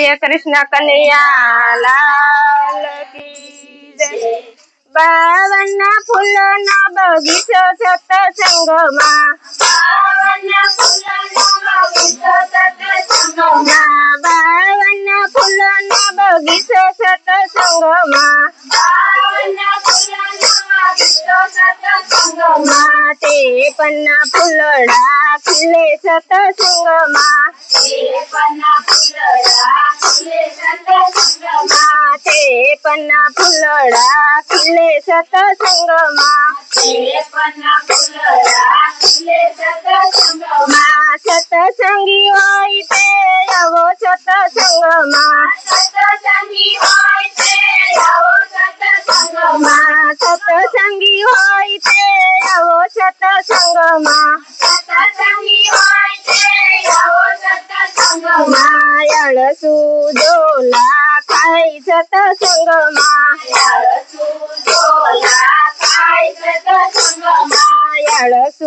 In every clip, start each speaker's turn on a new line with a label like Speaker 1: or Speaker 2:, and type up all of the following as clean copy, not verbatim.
Speaker 1: બોલીએ કૃષ્ણ કનૈયા લાલ કી જય। 52 ફૂલનો બગીચો સત્સંગમાં, 52 ફૂલનો બગીચો સત્સંગમાં, તે પન્ના ફૂલડા ખીલે સત્સંગમાં, તે પન્ના ફૂલડા ખીલે સત્સંગમાં, સત્સંગી હોય તે આવો સત્સંગમાં, સત્સંગી હોય તે આવો સત્સંગમાં, માયાળસુ ઝોલા ખાઈ સત્સંગમાં, માયાળસુ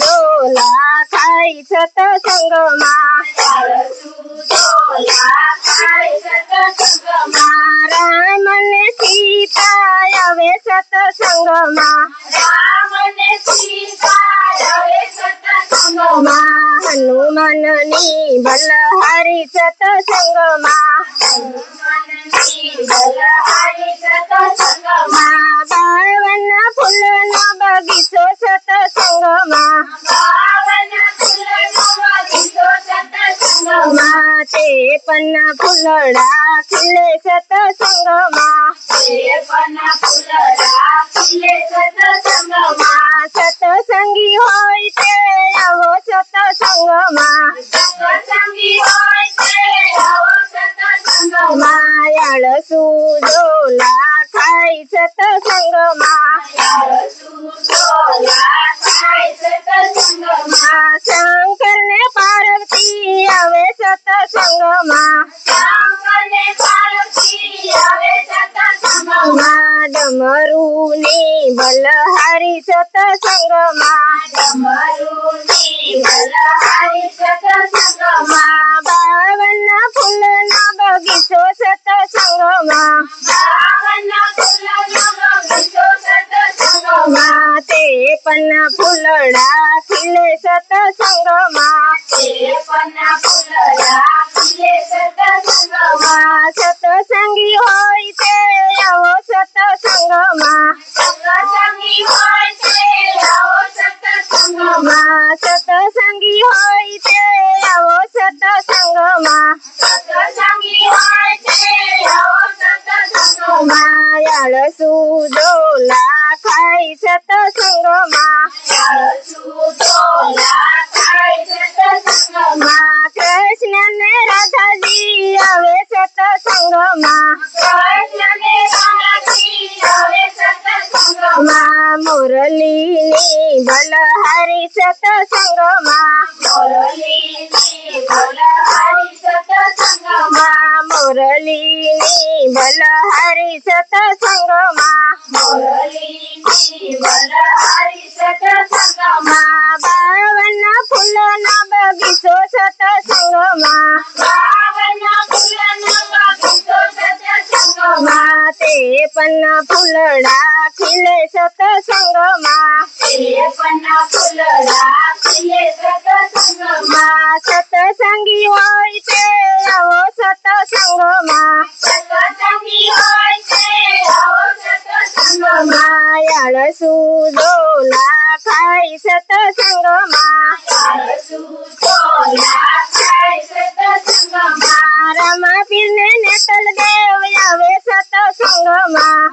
Speaker 1: ઝોલા ખાઈ સત્સંગમાં, રામ ને સીતા આવે સત્સંગમાં, હનુમાનની બલહારી સત્સંગમાં, 52 ફૂલનો બગીચો સત્સંગમાં, તે પન્ના ફૂલડા ખીલે સત્સંગમાં, સત્સંગી હોય તે આવો સત્સંગમાં, માયાળસુ ઝોલા ખાઈ સત્સંગમાં, શંકર ને પાર્વતી આવે સત્સંગમાં, ડમરુની બલહારી સત્સંગમાં, 52 ફૂલનો બગીચો સત્સંગમાં, તે પન્ના ફૂલડા ખીલે સત્સંગમાં, સત્સંગી હોય તે આવો સત્સંગમાં, સત્સંગી હોય તે આવો સત્સંગમાં, માયાળસુ ઝોલા ખાઈ સત્સંગમાં, કૃષ્ણ ને રાધાજી આવે સત્સંગમાં, મુરલીની બલહારી સત્સંગમાં, મુરલીની બલહારી સત્સંગમાં, 52 ફૂલનો બગીચો સત્સંગમાં, તે પન્ના ફૂલડા ખીલે સત્સંગમાં, સત્સંગી હોય તે આવો સત્સંગમાં, માયાળસુ ઝોલા ખાઈ સત્સંગમાં, રમાપીર ને નેતલ દેવ આવે સત્સંગમાં,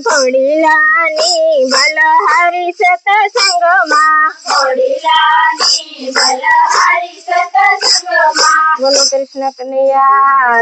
Speaker 1: ઘોડીલાની બલહારી સત્સંગમાં, બોલો કૃષ્ણ કનૈયા।